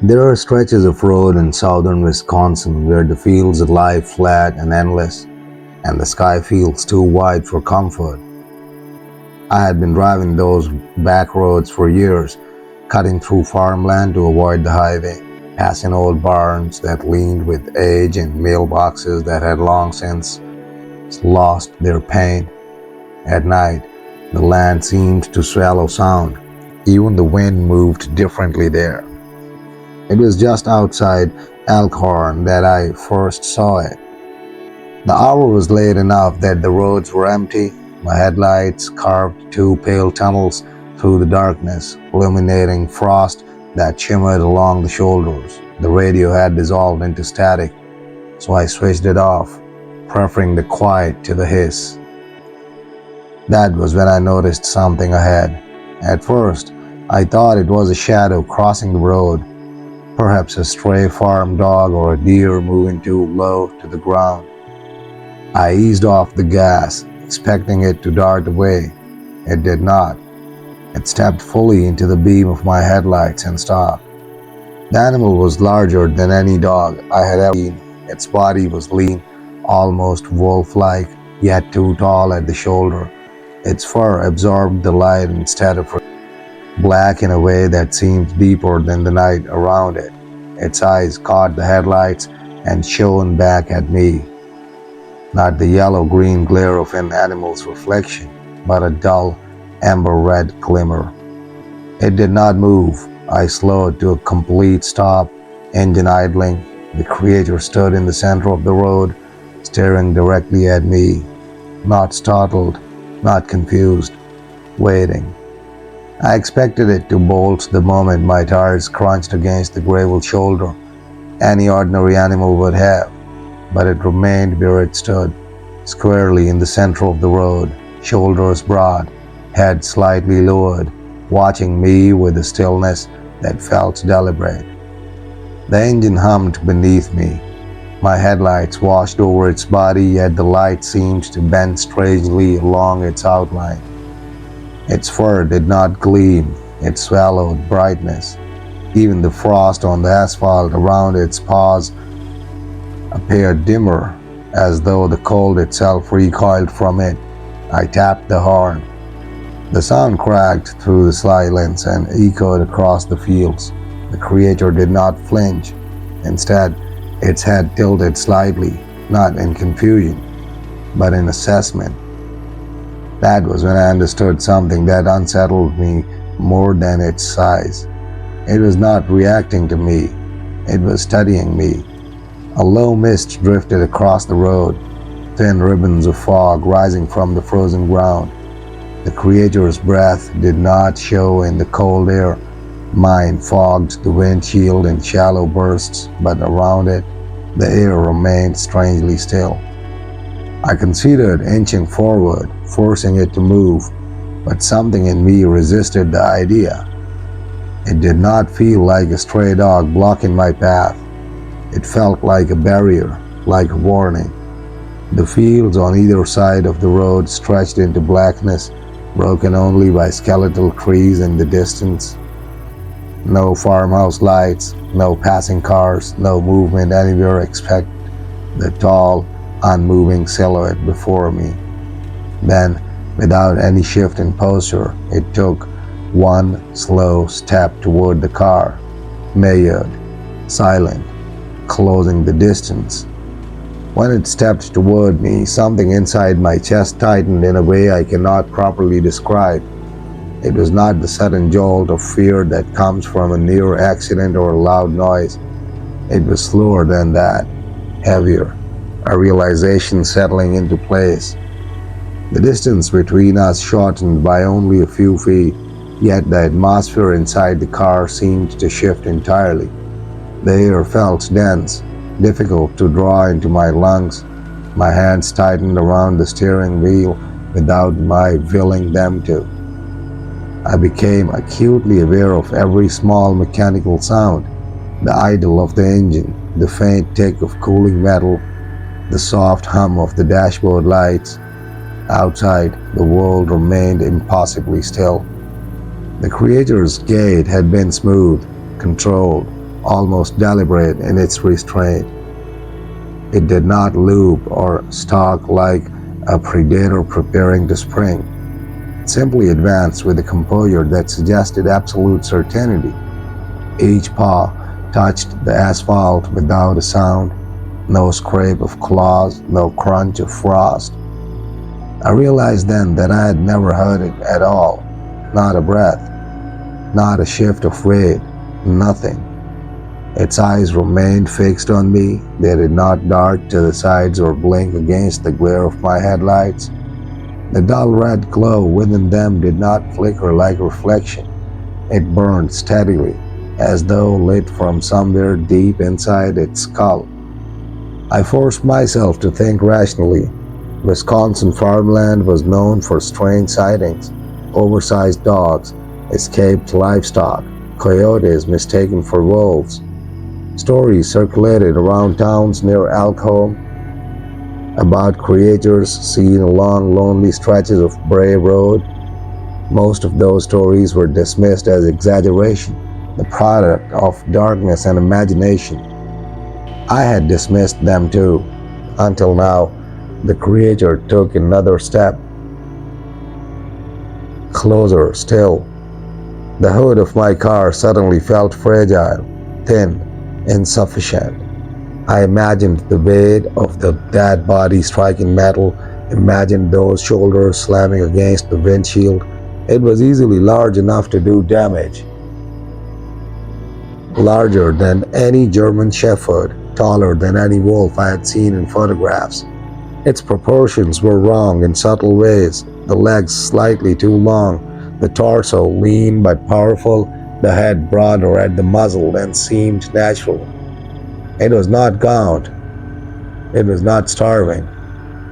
There are stretches of road in southern Wisconsin where the fields lie flat and endless, and the sky feels too wide for comfort. I had been driving those back roads for years, cutting through farmland to avoid the highway, passing old barns that leaned with age and mailboxes that had long since lost their paint. At night, the land seemed to swallow sound. Even the wind moved differently there. It was just outside Elkhorn that I first saw it. The hour was late enough that the roads were empty. My headlights carved two pale tunnels through the darkness, illuminating frost that shimmered along the shoulders. The radio had dissolved into static, so I switched it off, preferring the quiet to the hiss. That was when I noticed something ahead. At first, I thought it was a shadow crossing the road, perhaps a stray farm dog or a deer moving too low to the ground. I eased off the gas, expecting it to dart away. It did not. It stepped fully into the beam of my headlights and stopped. The animal was larger than any dog I had ever seen. Its body was lean, almost wolf-like, yet too tall at the shoulder. Its fur absorbed the light instead of black in a way that seemed deeper than the night around it. Its eyes caught the headlights and shone back at me. Not the yellow-green glare of an animal's reflection, but a dull, amber-red glimmer. It did not move. I slowed to a complete stop, engine idling. The creature stood in the center of the road, staring directly at me, not startled, not confused, waiting. I expected it to bolt the moment my tires crunched against the gravel shoulder. Any ordinary animal would have, but it remained where it stood, squarely in the center of the road, shoulders broad, head slightly lowered, watching me with a stillness that felt deliberate. The engine hummed beneath me. My headlights washed over its body, yet the light seemed to bend strangely along its outline. Its fur did not gleam, it swallowed brightness. Even the frost on the asphalt around its paws appeared dimmer, as though the cold itself recoiled from it. I tapped the horn. The sound cracked through the silence and echoed across the fields. The creature did not flinch. Instead, its head tilted slightly, not in confusion, but in assessment. That was when I understood something that unsettled me more than its size. It was not reacting to me, it was studying me. A low mist drifted across the road, thin ribbons of fog rising from the frozen ground. The creature's breath did not show in the cold air. Mine fogged the windshield in shallow bursts, but around it, the air remained strangely still. I considered inching forward, forcing it to move, but something in me resisted the idea. It did not feel like a stray dog blocking my path. It felt like a barrier, like a warning. The fields on either side of the road stretched into blackness, broken only by skeletal trees in the distance. No farmhouse lights, no passing cars, no movement anywhere except the tall, unmoving silhouette before me. Then, without any shift in posture, it took one slow step toward the car, measured, silent, closing the distance. When it stepped toward me, something inside my chest tightened in a way I cannot properly describe. It was not the sudden jolt of fear that comes from a near accident or a loud noise. It was slower than that, heavier, a realization settling into place. The distance between us shortened by only a few feet, yet the atmosphere inside the car seemed to shift entirely. The air felt dense, difficult to draw into my lungs. My hands tightened around the steering wheel without my willing them to. I became acutely aware of every small mechanical sound, the idle of the engine, the faint tick of cooling metal, the soft hum of the dashboard lights. Outside, the world remained impossibly still. The creature's gait had been smooth, controlled, almost deliberate in its restraint. It did not loop or stalk like a predator preparing to spring. It simply advanced with a composure that suggested absolute certainty. Each paw touched the asphalt without a sound, no scrape of claws, no crunch of frost. I realized then that I had never heard it at all, not a breath, not a shift of weight, nothing. Its eyes remained fixed on me. They did not dart to the sides or blink against the glare of my headlights. The dull red glow within them did not flicker like reflection. It burned steadily, as though lit from somewhere deep inside its skull. I forced myself to think rationally. Wisconsin farmland was known for strange sightings, oversized dogs, escaped livestock, coyotes mistaken for wolves. Stories circulated around towns near Elkhorn about creatures seen along lonely stretches of Bray Road. Most of those stories were dismissed as exaggeration, the product of darkness and imagination. I had dismissed them too, until now. The creature took another step. Closer still. The hood of my car suddenly felt fragile, thin, insufficient. I imagined the weight of the dead body striking metal, imagined those shoulders slamming against the windshield. It was easily large enough to do damage. Larger than any German shepherd, taller than any wolf I had seen in photographs. Its proportions were wrong in subtle ways, the legs slightly too long, the torso lean but powerful, the head broader at the muzzle than seemed natural. It was not gaunt. It was not starving.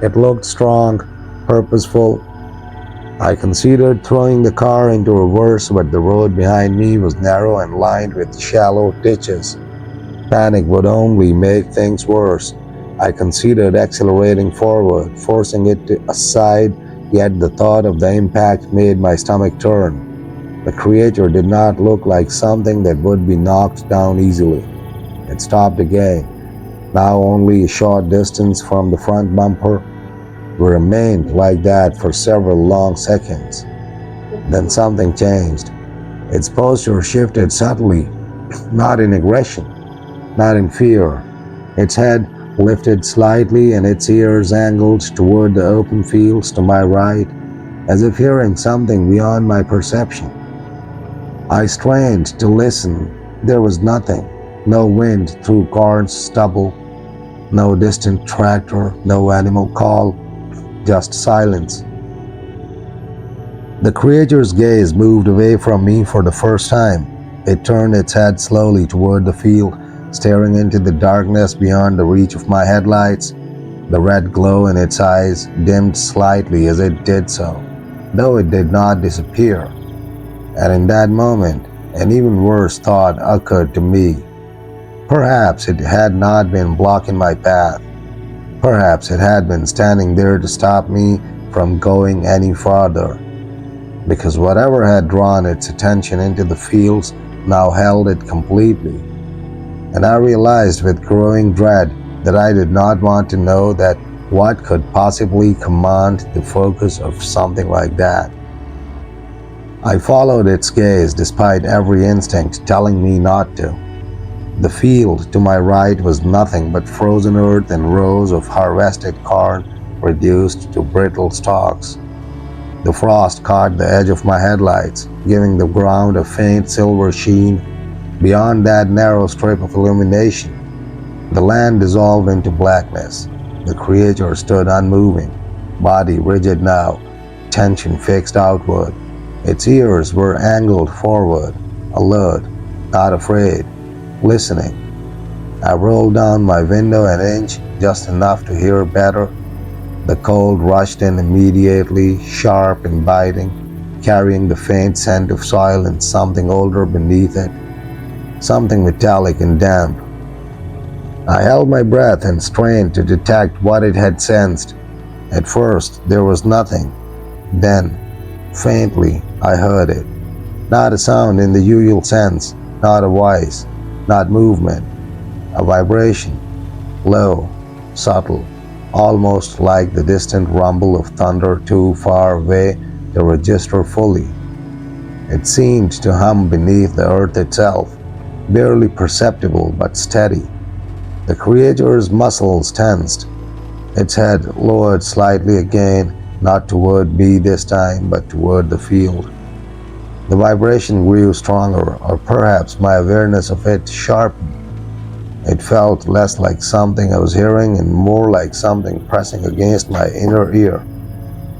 It looked strong, purposeful. I considered throwing the car into reverse, but the road behind me was narrow and lined with shallow ditches. Panic would only make things worse. I considered accelerating forward, forcing it aside, yet the thought of the impact made my stomach turn. The creature did not look like something that would be knocked down easily. It stopped again, now only a short distance from the front bumper. We remained like that for several long seconds. Then something changed. Its posture shifted subtly, not in aggression, not in fear. Its head lifted slightly and its ears angled toward the open fields to my right, as if hearing something beyond my perception. I strained to listen. There was nothing. No wind through corn stubble, no distant tractor, no animal call, just silence. The creature's gaze moved away from me for the first time. It turned its head slowly toward the field, staring into the darkness beyond the reach of my headlights. The red glow in its eyes dimmed slightly as it did so, though it did not disappear. And in that moment, an even worse thought occurred to me. Perhaps it had not been blocking my path. Perhaps it had been standing there to stop me from going any farther. Because whatever had drawn its attention into the fields now held it completely. And I realized with growing dread that I did not want to know that what could possibly command the focus of something like that. I followed its gaze despite every instinct telling me not to. The field to my right was nothing but frozen earth and rows of harvested corn reduced to brittle stalks. The frost caught the edge of my headlights, giving the ground a faint silver sheen. Beyond that narrow strip of illumination, the land dissolved into blackness. The creature stood unmoving, body rigid now, tension fixed outward. Its ears were angled forward, alert, not afraid, listening. I rolled down my window an inch, just enough to hear better. The cold rushed in immediately, sharp and biting, carrying the faint scent of soil and something older beneath it, something metallic and damp. I held my breath and strained to detect what it had sensed. At first, there was nothing. Then, faintly, I heard it. Not a sound in the usual sense, not a voice, not movement, a vibration, low, subtle, almost like the distant rumble of thunder too far away to register fully. It seemed to hum beneath the earth itself, barely perceptible but steady. The creature's muscles tensed, its head lowered slightly again, not toward me this time, but toward the field. The vibration grew stronger, or perhaps my awareness of it sharpened. It felt less like something I was hearing and more like something pressing against my inner ear,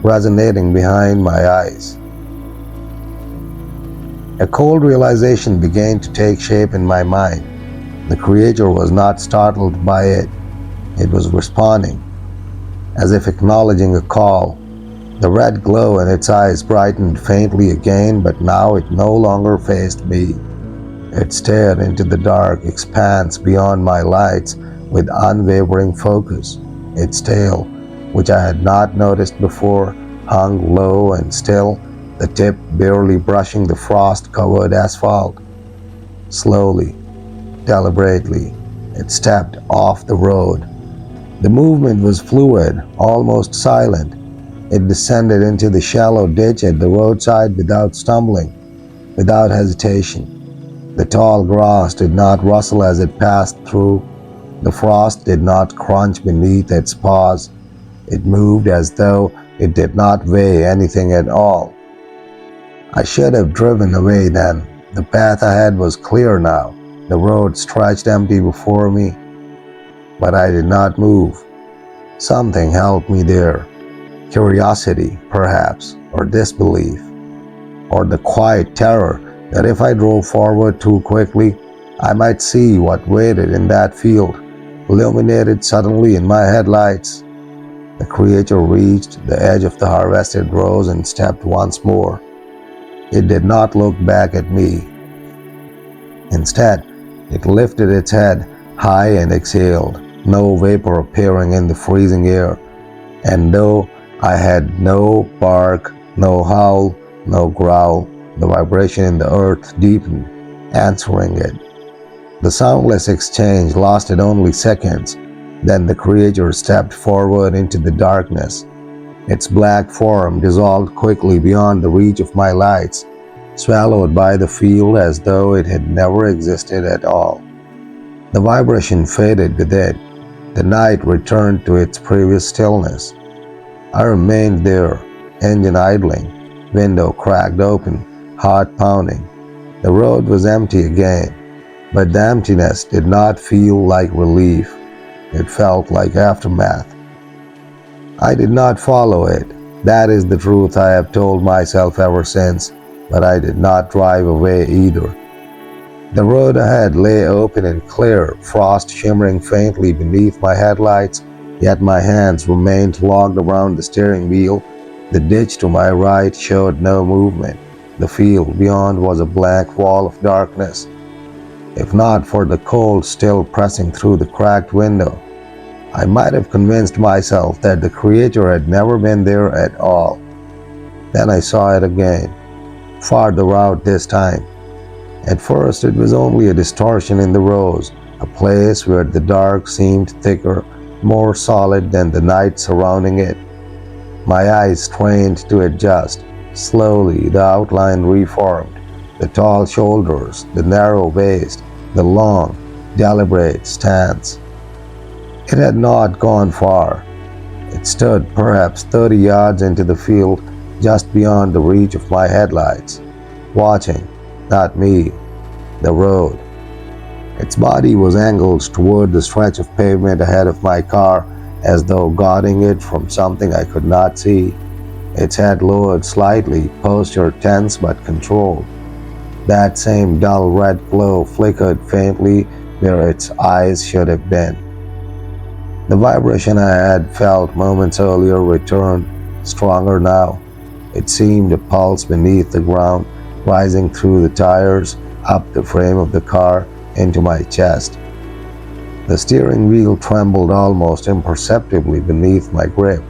resonating behind my eyes. A cold realization began to take shape in my mind. The creature was not startled by it. It was responding, as if acknowledging a call. The red glow in its eyes brightened faintly again, but now it no longer faced me. It stared into the dark expanse beyond my lights with unwavering focus. Its tail, which I had not noticed before, hung low and still, the tip barely brushing the frost-covered asphalt. Slowly, deliberately, it stepped off the road. The movement was fluid, almost silent. It descended into the shallow ditch at the roadside without stumbling, without hesitation. The tall grass did not rustle as it passed through. The frost did not crunch beneath its paws. It moved as though it did not weigh anything at all. I should have driven away then. The path ahead was clear now. The road stretched empty before me. But I did not move. Something held me there. Curiosity, perhaps, or disbelief, or the quiet terror that if I drove forward too quickly, I might see what waited in that field, illuminated suddenly in my headlights. The creature reached the edge of the harvested rows and stepped once more. It did not look back at me. Instead, it lifted its head high and exhaled, no vapor appearing in the freezing air. And though I had no bark, no howl, no growl, the vibration in the earth deepened, answering it. The soundless exchange lasted only seconds. Then the creature stepped forward into the darkness. Its black form dissolved quickly beyond the reach of my lights, swallowed by the field as though it had never existed at all. The vibration faded with it. The night returned to its previous stillness. I remained there, engine idling, window cracked open, heart pounding. The road was empty again, but the emptiness did not feel like relief. It felt like aftermath. I did not follow it. That is the truth I have told myself ever since, but I did not drive away either. The road ahead lay open and clear, frost shimmering faintly beneath my headlights, yet my hands remained locked around the steering wheel. The ditch to my right showed no movement. The field beyond was a blank wall of darkness. If not for the cold still pressing through the cracked window, I might have convinced myself that the creature had never been there at all. Then I saw it again, farther out this time. At first it was only a distortion in the rows, a place where the dark seemed thicker, more solid than the night surrounding it. My eyes strained to adjust. Slowly the outline reformed. The tall shoulders, the narrow waist, the long, deliberate stance. It had not gone far. It stood perhaps 30 yards into the field, just beyond the reach of my headlights, watching, not me, the road. Its body was angled toward the stretch of pavement ahead of my car, as though guarding it from something I could not see. Its head lowered slightly, posture tense but controlled. That same dull red glow flickered faintly where its eyes should have been. The vibration I had felt moments earlier returned, stronger now. It seemed a pulse beneath the ground, rising through the tires, up the frame of the car, into my chest. The steering wheel trembled almost imperceptibly beneath my grip.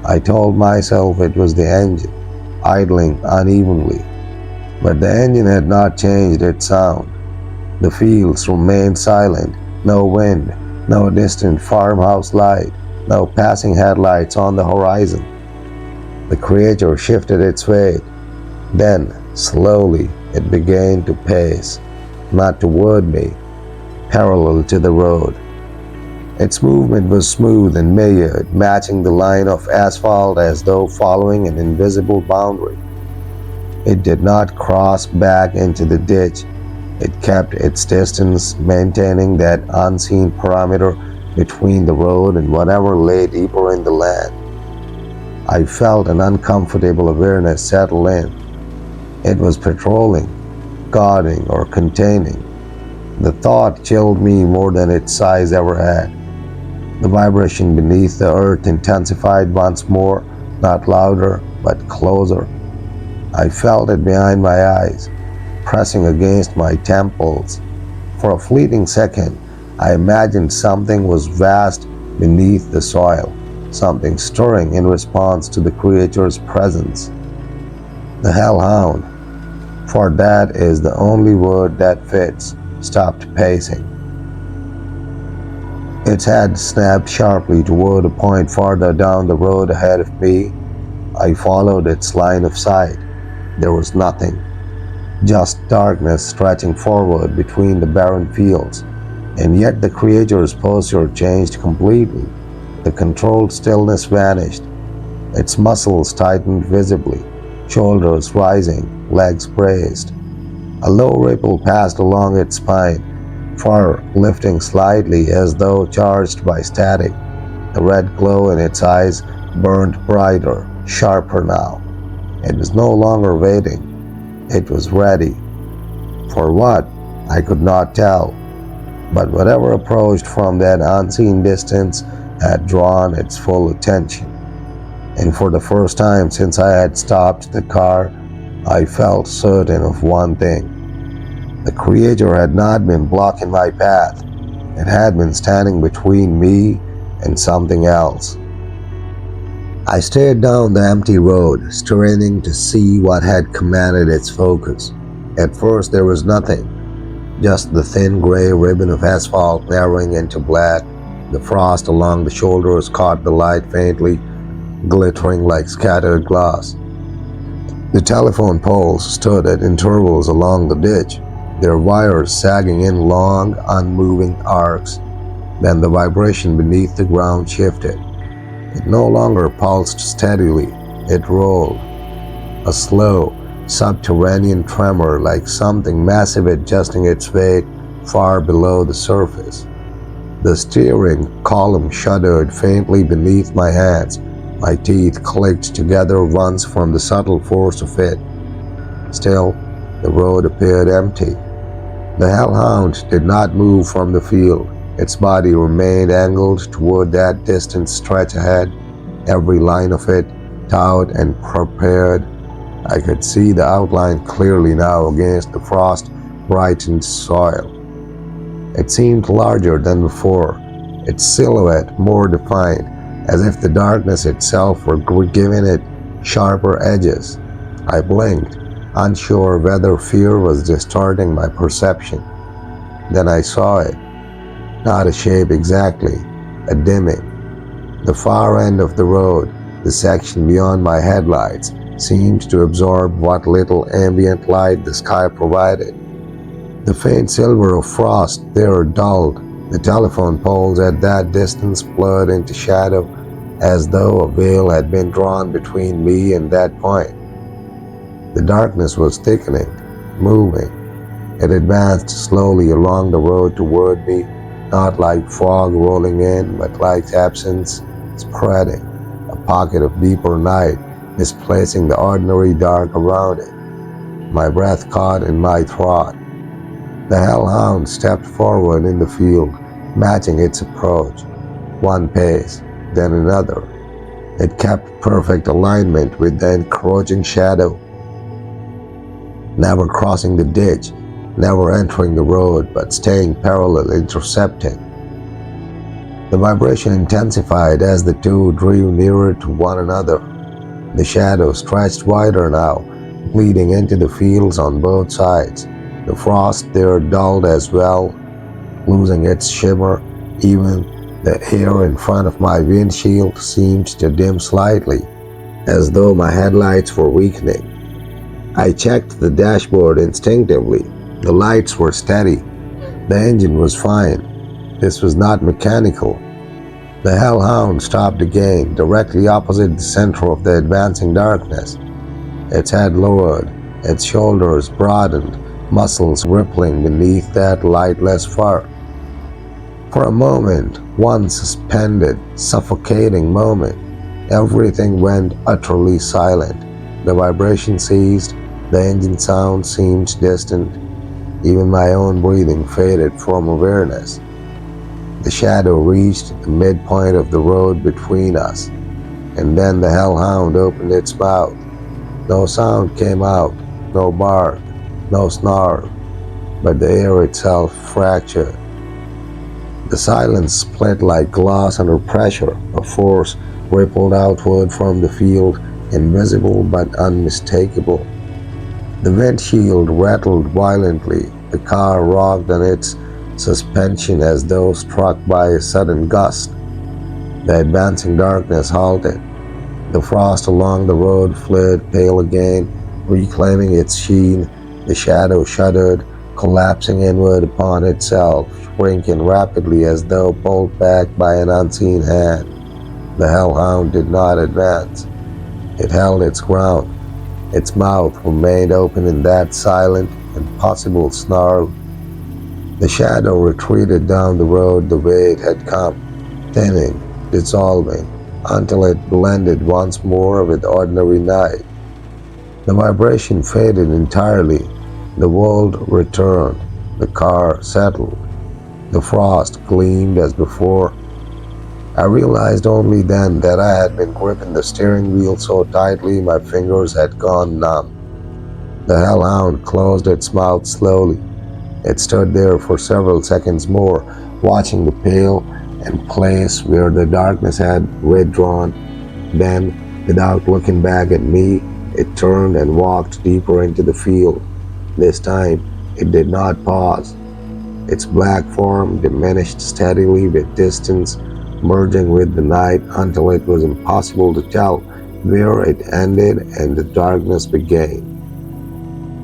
I told myself it was the engine, idling unevenly. But the engine had not changed its sound. The fields remained silent, no wind, no distant farmhouse light, no passing headlights on the horizon. The creature shifted its weight. Then, slowly, it began to pace, not toward me, parallel to the road. Its movement was smooth and measured, matching the line of asphalt as though following an invisible boundary. It did not cross back into the ditch. It kept its distance, maintaining that unseen perimeter between the road and whatever lay deeper in the land. I felt an uncomfortable awareness settle in. It was patrolling, guarding, or containing. The thought chilled me more than its size ever had. The vibration beneath the earth intensified once more, not louder, but closer. I felt it behind my eyes, pressing against my temples. For a fleeting second, I imagined something was vast beneath the soil, something stirring in response to the creature's presence. The hellhound, for that is the only word that fits, stopped pacing. Its head snapped sharply toward a point farther down the road ahead of me. I followed its line of sight. There was nothing, just darkness stretching forward between the barren fields. And yet the creature's posture changed completely. The controlled stillness vanished. Its muscles tightened visibly, shoulders rising, legs braced. A low ripple passed along its spine, fur lifting slightly as though charged by static. The red glow in its eyes burned brighter, sharper now. It was no longer waiting. It was ready. For what? I could not tell. But whatever approached from that unseen distance had drawn its full attention. And for the first time since I had stopped the car, I felt certain of one thing. The creature had not been blocking my path. It had been standing between me and something else. I stared down the empty road, straining to see what had commanded its focus. At first there was nothing, just the thin gray ribbon of asphalt narrowing into black. The frost along the shoulders caught the light faintly, glittering like scattered glass. The telephone poles stood at intervals along the ditch, their wires sagging in long, unmoving arcs. Then the vibration beneath the ground shifted. It no longer pulsed steadily, it rolled. A slow, subterranean tremor like something massive adjusting its weight far below the surface. The steering column shuddered faintly beneath my hands. My teeth clicked together once from the subtle force of it. Still, the road appeared empty. The hellhound did not move from the field. Its body remained angled toward that distant stretch ahead, every line of it taut and prepared. I could see the outline clearly now against the frost-brightened soil. It seemed larger than before, its silhouette more defined, as if the darkness itself were giving it sharper edges. I blinked, unsure whether fear was distorting my perception. Then I saw it. Not a shape exactly, a dimming. The far end of the road, the section beyond my headlights, seemed to absorb what little ambient light the sky provided. The faint silver of frost there dulled. The telephone poles at that distance blurred into shadow, as though a veil had been drawn between me and that point. The darkness was thickening, moving. It advanced slowly along the road toward me, not like fog rolling in, but like absence spreading, a pocket of deeper night displacing the ordinary dark around it. My breath caught in my throat. The hellhound stepped forward in the field, matching its approach. One pace, then another. It kept perfect alignment with the encroaching shadow, never crossing the ditch, never entering the road, but staying parallel, intercepting. The vibration intensified as the two drew nearer to one another. The shadow stretched wider now, bleeding into the fields on both sides. The frost there dulled as well, losing its shimmer. Even the air in front of my windshield seemed to dim slightly, as though my headlights were weakening. I checked the dashboard instinctively. The lights were steady. The engine was fine. This was not mechanical. The Hellhound stopped again, directly opposite the center of the advancing darkness. Its head lowered, its shoulders broadened, muscles rippling beneath that lightless fur. For a moment, one suspended, suffocating moment, everything went utterly silent. The vibration ceased, the engine sound seemed distant, even my own breathing faded from awareness. The shadow reached the midpoint of the road between us, and then the Hellhound opened its mouth. No sound came out, no bark, no snarl, but the air itself fractured. The silence split like glass under pressure. A force rippled outward from the field, invisible but unmistakable. The windshield rattled violently. The car rocked on its suspension as though struck by a sudden gust. The advancing darkness halted. The frost along the road flared pale again, reclaiming its sheen. The shadow shuddered, collapsing inward upon itself, shrinking rapidly as though pulled back by an unseen hand. The Hellhound did not advance. It held its ground. Its mouth remained open in that silent, impossible snarl. The shadow retreated down the road the way it had come, thinning, dissolving, until it blended once more with ordinary night. The vibration faded entirely. The world returned. The car settled. The frost gleamed as before. I realized only then that I had been gripping the steering wheel so tightly my fingers had gone numb. The Hellhound closed its mouth slowly. It stood there for several seconds more, watching the pale and place where the darkness had withdrawn. Then, without looking back at me, it turned and walked deeper into the field. This time, it did not pause. Its black form diminished steadily with distance, merging with the night until it was impossible to tell where it ended and the darkness began.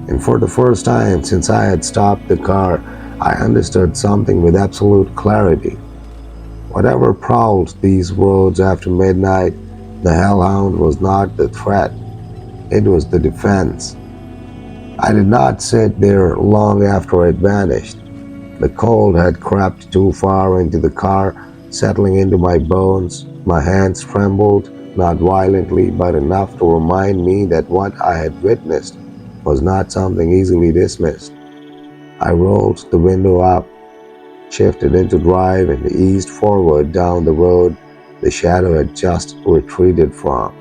And for the first time since I had stopped the car, I understood something with absolute clarity. Whatever prowled these roads after midnight, the Hellhound was not the threat. It was the defense. I did not sit there long after it vanished. The cold had crept too far into the car, settling into my bones. My hands trembled, not violently, but enough to remind me that what I had witnessed was not something easily dismissed. I rolled the window up, shifted into drive, and eased forward down the road the shadow had just retreated from.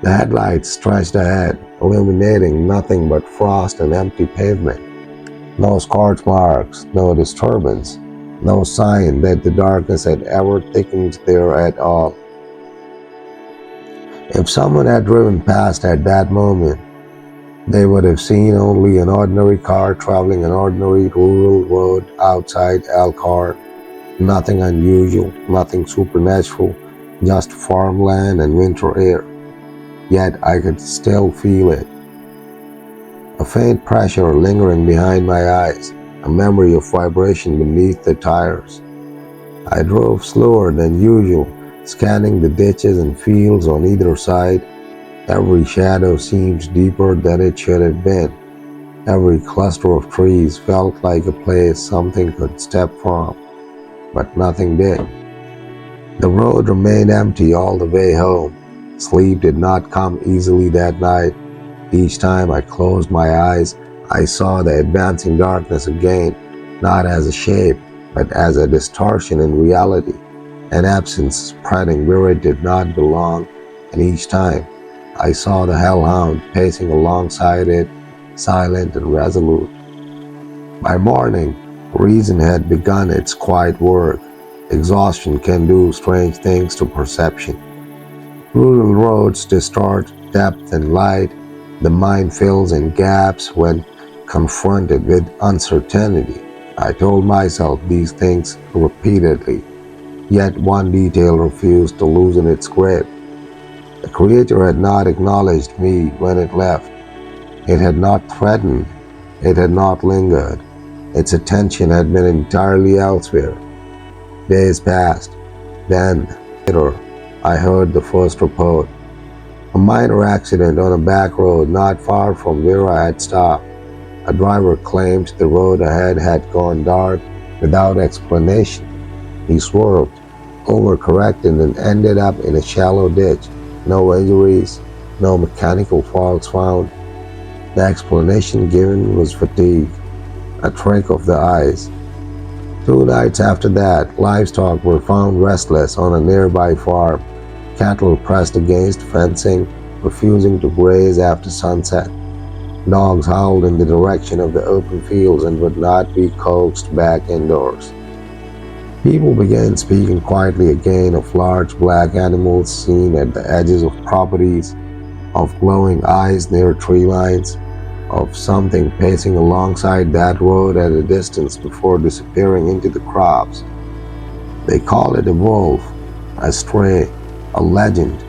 The headlights stretched ahead, illuminating nothing but frost and empty pavement. No scorch marks, no disturbance, no sign that the darkness had ever thickened there at all. If someone had driven past at that moment, they would have seen only an ordinary car traveling an ordinary rural road outside Elkhart. Nothing unusual, nothing supernatural, just farmland and winter air. Yet I could still feel it. A faint pressure lingering behind my eyes, a memory of vibration beneath the tires. I drove slower than usual, scanning the ditches and fields on either side. Every shadow seemed deeper than it should have been. Every cluster of trees felt like a place something could step from, but nothing did. The road remained empty all the way home. Sleep did not come easily that night. Each time I closed my eyes, I saw the advancing darkness again, not as a shape, but as a distortion in reality, an absence spreading where it did not belong, and each time I saw the Hellhound pacing alongside it, silent and resolute. By morning, reason had begun its quiet work. Exhaustion can do strange things to perception. Rural roads distort depth and light. The mind fills in gaps when confronted with uncertainty. I told myself these things repeatedly, yet one detail refused to loosen its grip. The creature had not acknowledged me when it left. It had not threatened. It had not lingered. Its attention had been entirely elsewhere. Days passed. Then, later, I heard the first report. A minor accident on a back road not far from where I had stopped. A driver claimed the road ahead had gone dark without explanation. He swerved, overcorrected, and ended up in a shallow ditch. No injuries, no mechanical faults found. The explanation given was fatigue, a trick of the eyes. 2 nights after that, livestock were found restless on a nearby farm. Cattle pressed against fencing, refusing to graze after sunset. Dogs howled in the direction of the open fields and would not be coaxed back indoors. People began speaking quietly again of large black animals seen at the edges of properties, of glowing eyes near tree lines, of something pacing alongside that road at a distance before disappearing into the crops. They called it a wolf, a stray, a legend.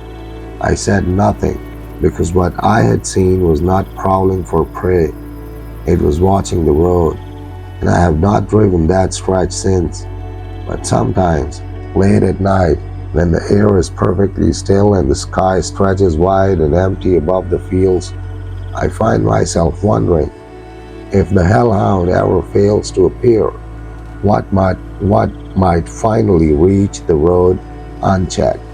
I said nothing, because what I had seen was not prowling for prey. It was watching the road, and I have not driven that stretch since. But sometimes, late at night, when the air is perfectly still and the sky stretches wide and empty above the fields, I find myself wondering, if the hellhound ever fails to appear, what might finally reach the road unchecked?